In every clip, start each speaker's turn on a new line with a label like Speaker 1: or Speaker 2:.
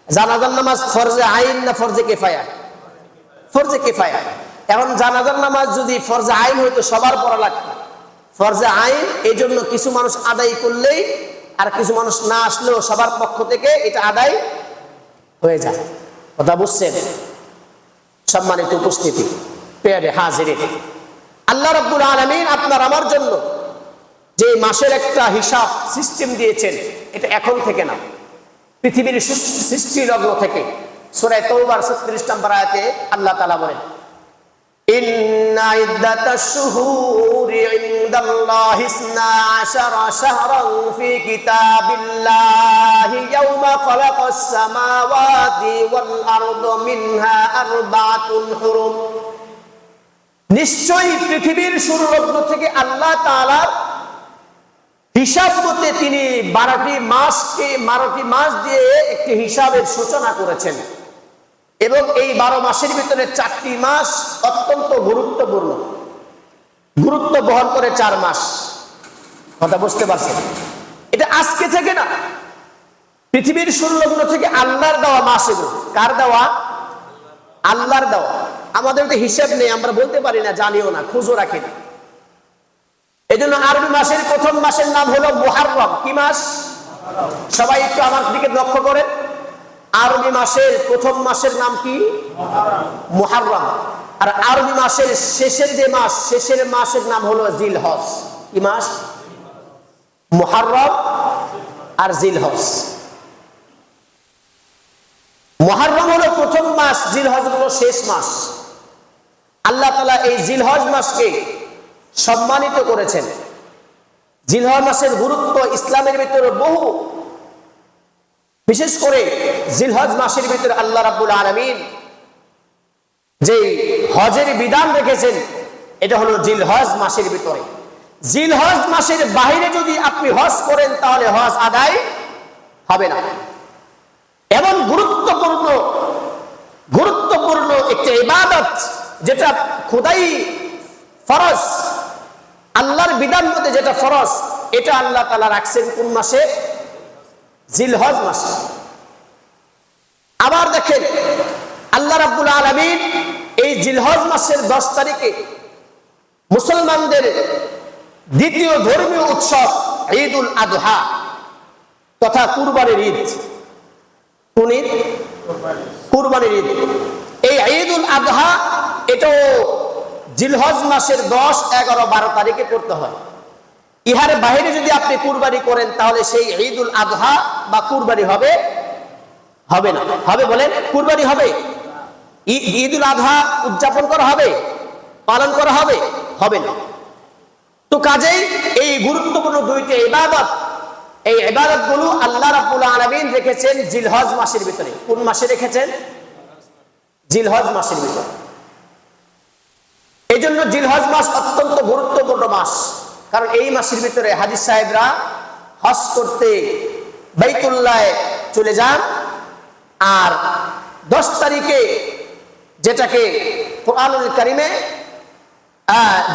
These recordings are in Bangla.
Speaker 1: জানাজার নামাজ ফরজে আইন না ফরজে কিফায়া? ফরজে কিফায়া। এখন জানাজার নামাজ যদি ফরজে আইন হইতো সবার পড়া লাগতো, ফরজে আইন এই জন্য কিছু মানুষ আদায় করলেই আর কিছু মানুষ না আসলেও সবার পক্ষ থেকে এটা আদায় হয়ে যায়। কথা বুঝছেন? সম্মানিত উপস্থিতি, পেয়ারে হাজিরিন, আল্লাহ রাব্বুল আলামিন আপনার আমার জন্য যে মাসের একটা হিসাব সিস্টেম দিয়েছেন, এটা এখন থেকে না, পৃথিবীর সৃষ্টি লগ্ন থেকে। সূরা তাওবার 36 নম্বর আয়াতে আল্লাহ তাআলা বলেন, ইন্না ইদ্দাতাশ শুহুরি ইনদাল্লাহি 12 শাহরান ফি কিতাবিল্লাহি ইয়াওমা খালাকাস সামাওয়াতি ওয়াল আরদা মিনহা আরবাতুন হুরুম। নিশ্চয়ই পৃথিবীর শুরু লগ্ন থেকে আল্লাহ তাআলা হিসাব মতে তিনি 12টি মাস দিয়ে একটি হিসাবের সূচনা করেছেন এবং এই 12 মাসের ভিতরে 4টি মাস অত্যন্ত গুরুত্বপূর্ণ, গুরুত্ব বহন করে 4 মাস। কথা বুঝতে পারছেন? এটা আজকে থেকে না, পৃথিবীর শুরু লগ্ন থেকে আল্লাহর দেওয়া মাস এগুলো। কার দেওয়া? আল্লাহর দেওয়া। আমাদের তো হিসাব নেই, আমরা বলতে পারি না, জানিও না, খুঁজও রাখি না। এই জন্য আরবি মাসের প্রথম মাসের নাম হলো মুহাররম। কি মাস? সবাই একটু আমার দিকে লক্ষ্য করেন। আরবি মাসের প্রথম মাসের নাম কি? মুহাররম। আর আরবি মাসের শেষের যে মাস, শেষের মাসের নাম হলো জিলহজ। কি মাস? মুহাররম আর জিলহজ। মুহাররম হলো প্রথম মাস, জিলহজ হলো শেষ মাস। আল্লাহ তাআলা এই জিলহজ মাসকে সম্মানিত করেছেন। জিলহজ মাসের গুরুত্ব ইসলামের ভিতরে বহু, বিশেষ করে জিলহজ মাসের ভিতরে আল্লাহ রাব্বুল আলামিন যে হজের বিধান রেখেছেন, এটা হলো জিলহজ মাসের ভিতরে। জিলহজ মাসের বাইরে যদি আপনি হজ করেন তাহলে হজ আদায় হবে না। এমন গুরুত্বপূর্ণ একটি ইবাদত, যেটা খোদাই ফরজ, আল্লাহর বিধান মতে যেটা ফরজ, এটা আল্লাহ তাআলা রাখছেন কোন মাসে? জিলহজ মাসে। আবার দেখেন আল্লাহ রাব্বুল আলামিন এই জিলহজ মাসের 10 তারিখে মুসলমানদের দ্বিতীয় ধর্মীয় উৎসব ঈদুল আযহা তথা কুরবানির ঈদ। কোন ঈদ? কুরবানির ঈদ। এই ঈদুল আযহা এটাও জিলহজ মাসের 10, 11, 12 তারিখে করতে হয়। ইহার বাইরে যদি আপনি কুরবানি করেন তাহলে সেই ঈদুল আযহা বা কুরবানি হবে না। হবে বলেন? কুরবানি হবে? ঈদুল আযহা উদযাপন করা হবে, পালন করা হবে? হবে না। তো কাজেই এই গুরুত্বপূর্ণ দুইটি ইবাদত, এই ইবাদতগুলো আল্লাহ রাব্বুল আলামিন রেখেছেন জিলহজ মাসের ভিতরে। কোন মাসে রেখেছেন? জিলহজ মাসের ভিতরে। এই জন্য জিলহজ মাস অত্যন্ত গুরুত্বপূর্ণ মাস, কারণ এই মাসের ভিতরে হাজী সাহেবরা হজ করতে বাইতুল্লাহে চলে যান। আর 10 তারিখে যেটাকে কোরআনুল কারীমে,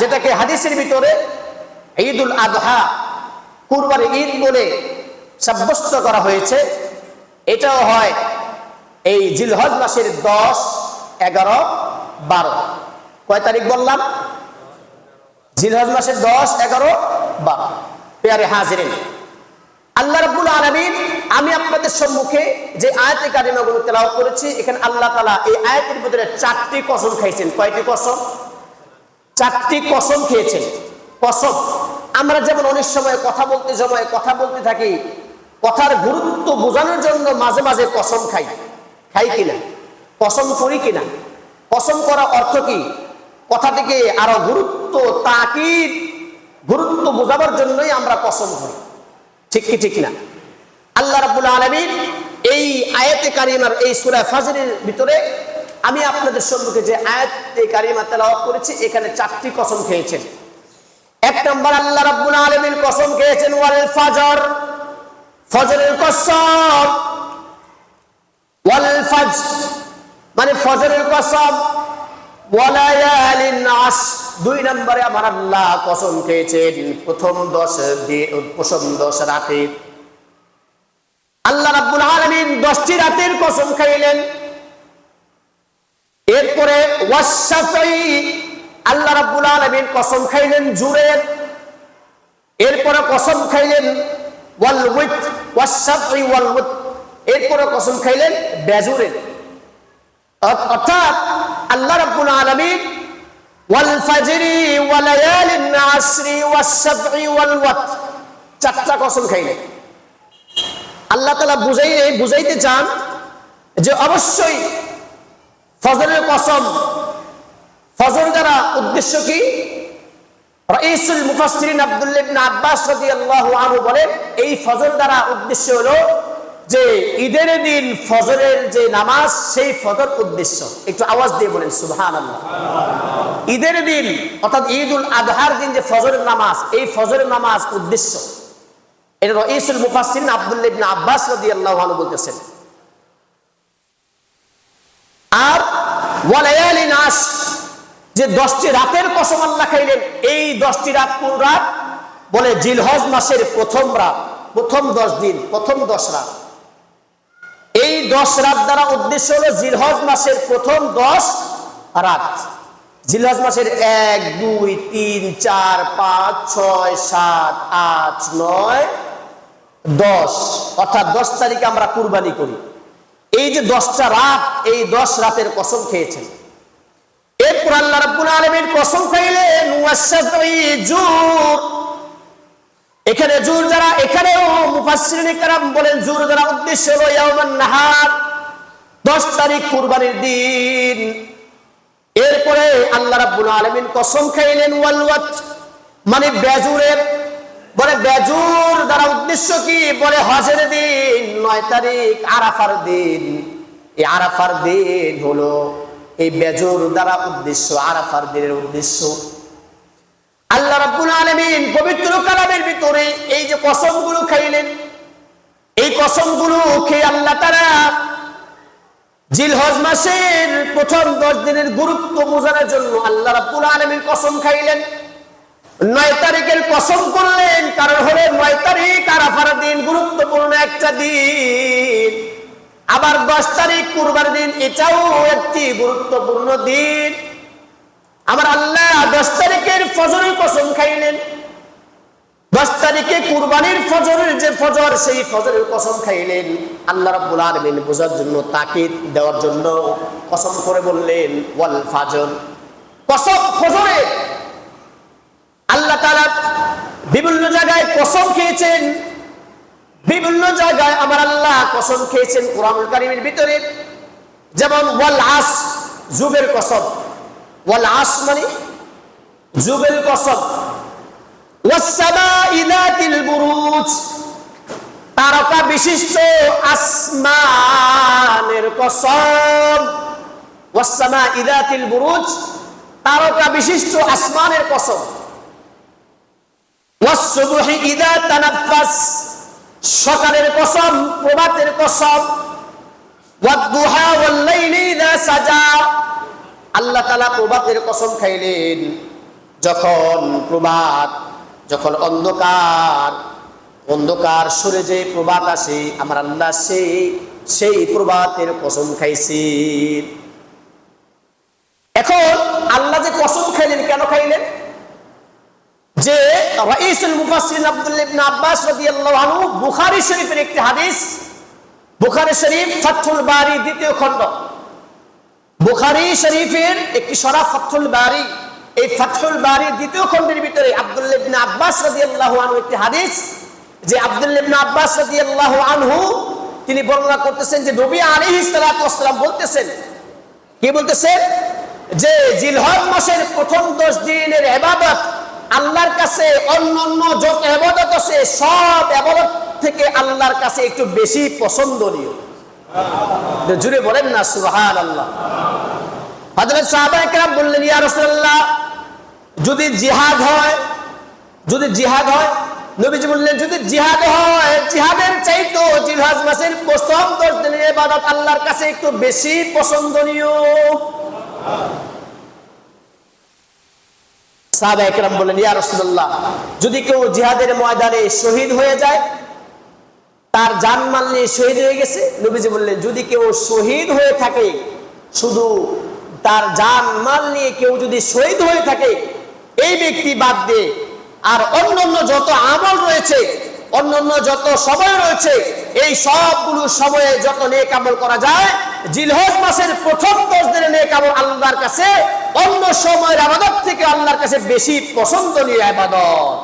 Speaker 1: যেটাকে হাদিসের ভিতরে ঈদুল আযহা, কুরবানির ঈদ বলে সাব্যস্ত করা হয়েছে, এটাও হয় এই জিলহজ মাসের 10, 11, 12। কয় তারিখ বললাম? জিলহজ মাসের 10, 11, 12। পেয়ারে হাজিরিন, আল্লাহ রাব্বুল আলামিন, আমি আপনাদের সম্মুখে যে আয়াতে কারিমাগুলো তেলাওয়াত করেছি, এখানে আল্লাহ তাআলা এই আয়াতের ভিতরে 4টি কসম খাইছেন। কয়টি কসম? 4টি কসম খেয়েছেন। কসম, আমরা যেমন অনেক সময় কথা বলতে থাকি, কথার গুরুত্ব বোঝানোর জন্য মাঝে মাঝে কসম খাই কিনা? কসম করি কিনা? কসম করা অর্থ কি? কথাটিকে আরো তাকিদ, গুরুত্ব বোঝাবার জন্যই আমরা কসম করি। ঠিক কি ঠিক না? আল্লাহ রাব্বুল আলামিন এই আয়াতে কারিমার এই সূরা ফাজরের ভিতরে আমি আপনাদের সম্মুখে যে আয়াতে কারিমা তেলাওয়াত করেছি, এখানে 4টি কসম খেয়েছেন। 1 নম্বর, আল্লাহ রাব্বুল আলামিন কসম খেয়েছেন ওয়াল ফাজর, ফজরের কসম। ওয়াল ফাজর মানে ফজরের কসম। ওয়ালায়ালিন আশর, 2 নম্বরে আমার আল্লাহ কসম খেয়েছেন প্রথম 10 রাতে। আল্লাহ রাব্বুল আলামিন 10টি রাতের কসম খাইলেন। এরপরে ওয়াশ-শাফঈ, আল্লাহ রাব্বুল আলামিন কসম খাইলেন জুরের। এরপরে কসম খাইলেন ওয়াল ওয়িত, ওয়াশ-শাফঈ ওয়াল ওয়িত, এরপরে কসম খাইলেন বেজুরের। অর্থাৎ আল্লাহ রাব্বুল আলামিন ওয়াল ফাজরি ওয়া লায়ালিন আশরি ওয়াশ-শাফঈ ওয়াল ওয়িত, 4টা কসম খাইলেন। আল্লাহ তাআলা বুঝাইতে চান যে অবশ্যই ফজরের কসম। ফজর দ্বারা উদ্দেশ্য কি? রাইসুল মুফাসসিরিন আব্দুল্লাহ ইবনে আব্বাস রাদিয়াল্লাহু আনহু বলেন, এই ফজর দ্বারা উদ্দেশ্য হলো যে ঈদের দিন ফজরের যে নামাজ, সেই ফজর উদ্দেশ্য। একটু আওয়াজ দিয়ে বলেন সুবহানাল্লাহ। ঈদের দিন অর্থাৎ ঈদুল আযহার দিন যে ফজরের নামাজ, এই ফজরের নামাজ উদ্দেশ্য। এটা রাইসুল মুফাসসিরিন আব্দুল্লাহ ইবনে আব্বাস রাদিয়াল্লাহু আনহু বলতেছেন। আর ওয়ালায়ালিন আশর, যে 10টি রাতের কসম আল্লাহ খাইলেন, এই 10টি রাত কোন রাত? বলে জিলহজ মাসের প্রথম রাত, প্রথম 10 দিন, প্রথম 10 রাত। এই 10 রাত দ্বারা উদ্দেশ্য হলো জিলহজ মাসের প্রথম 10 রাত। জিলহজ মাসের 1, 2, 3, 4, 5, 6, 7, 8, 9, 10, অর্থাৎ 10 তারিখে আমরা কুরবানি করি। এই যে 10টা রাত, এই 10 রাতের কসম খেয়েছেন। এরপর আল্লাহ রাব্বুল আলামিন কসম খাইলেন ওয়াশ-শাফঈ, জুর। এখানে জুর যারা, এখানেও মুফাসসিরিনে কেরাম বলেন জুর যারা উদ্দেশ্য হলো ইয়াউমান নাহার, 10 তারিখ কুরবানির দিন। এরপরে আল্লাহ রাব্বুল আলামিন কসম খাইলেন ওয়াল ওয়াত, মানে বেজুরের। বলে বেজুর দ্বারা উদ্দেশ্য কি? বলে হজের দিন 9 তারিখ, আরাফার দিন। এই আরাফার দিন হলো এই বেজুর দ্বারা উদ্দেশ্য, আরাফার দিনের উদ্দেশ্য। আল্লাহ রাব্বুল আলামিন পবিত্র কালামের ভিতরে এই যে কসমগুলো খাইলেন, এই কসমগুলো খেয়ে আল্লাহ তাআলা জিলহজ মাসের প্রথম 10 দিনের গুরুত্ব বোঝানোর জন্য আল্লাহ রাব্বুল আলামিন কসম খাইলেন। 9 তারিখের কসম করলেন, কারণ হলো 9 তারিখ আরাফার দিন, গুরুত্বপূর্ণ একটা দিন। আবার 10 তারিখ কুরবানির দিন, এটাও একটি গুরুত্বপূর্ণ দিন। আমার আল্লাহ 10 তারিখের ফজরের কসম খাইলেন। 10 তারিখে কুরবানির ফজরের যে ফজর, সেই ফজরের কসম খাইলেন। আল্লাহ রাব্বুল আলামিন বোঝার জন্য, তাকিদ দেওয়ার জন্য কসম করে বললেন ওয়াল ফাজর, কসম ফজরে। আল্লাহ তাআলা বিভিন্ন জায়গায় কসম খেয়েছেন, বিভিন্ন জায়গায় আমার আল্লাহ কসম খেয়েছেন কোরআনুল কারীমের ভিতরে। যেমন ওয়াল আস, যুগের কসম। ওয়াল আস মানে যুগের কসম। ওয়াস সামাই যাতিল বুরুজ, তারকা বিশিষ্ট আসমানের কসম। ওয়াস সামাই যাতিল বুরুজ, তারকা বিশিষ্ট আসমানের কসম। ওয়াস সুবহি ইযা তানাফাস, সকালের কসম, প্রভাতের কসম। ওয়াদ দুহা ওয়াল লাইলি ইযা সাজা, আল্লাহ তাআলা প্রভাতের কসম খাইলেন। যখন প্রভাত, যখন অন্ধকার সরে যে প্রভাত আসে, আমার আল্লাহ সেই প্রভাতের কসম খাইছেন। এখন আল্লাহ যে কসম খাইলেন, কেন খাইলেন? যে রাইসুল মুফাসসিরিন আব্দুল্লাহ ইবনে আব্বাস রাদিয়াল্লাহু আনহু, বুখারী শরীফের একটি হাদিস, বুখারী শরীফ ফাতহুল বারী 2য় খণ্ড, বুখারী শরীফের একটি সূরা ফাতহুল বারী, এই ফাতহুল বারী 2য় খণ্ডের ভিতরে আব্দুল্লাহ ইবনে আব্বাস রাদিয়াল্লাহু আনহু একটি হাদিস, যে আব্দুল্লাহ ইবনে আব্বাস রাদিয়াল্লাহু আনহু তিনি বর্ণনা করতেছেন যে নবী আলাইহিস সালাতু ওয়াস সালাম বলতেছেন, কি বলতেছেন? যে জিলহজ মাসের প্রথম 10 দিনের ইবাদত আল্লাহর কাছে অন্যান্য যত ইবাদত আছে, সব ইবাদত থেকে আল্লাহর কাছে একটু বেশি পছন্দনীয়। জুড়ে বলেন না সুবহানাল্লাহ। হযরত সাহাবায়ে কেরাম বললেন, ইয়া রাসূলুল্লাহ, যদি জিহাদ হয়, নবীজি বললেন, যদি জিহাদ হয়, জিহাদের চাইতো জিলহজ মাসের প্রথম 10 দিনের ইবাদত আল্লাহর কাছে একটু বেশি পছন্দনীয়। সাহাবায়ে কেরাম বললেন, ইয়া রাসূলুল্লাহ, যদি কেউ জিহাদের ময়দানে শহীদ হয়ে যায়, তার জানমাল নিয়ে শহীদ হয়ে গেছে। নবীজি বললেন, যদি কেউ শহীদ হয়ে থাকে, শুধু তার জানমাল নিয়ে কেউ যদি শহীদ হয়ে থাকে, এই ব্যক্তি বাদ দিয়ে আর অন্যান্য যত আমল রয়েছে, অন্যান্য যত সময় রয়েছে, এই সবগুলো সময়ে যত নেক আমল করা যায়, জিলহজ মাসের প্রথম 10 দিনের নেক আমল আল্লাহর কাছে অন্য সময়ের ইবাদত থেকে আল্লাহর কাছে বেশি পছন্দনীয় ইবাদত।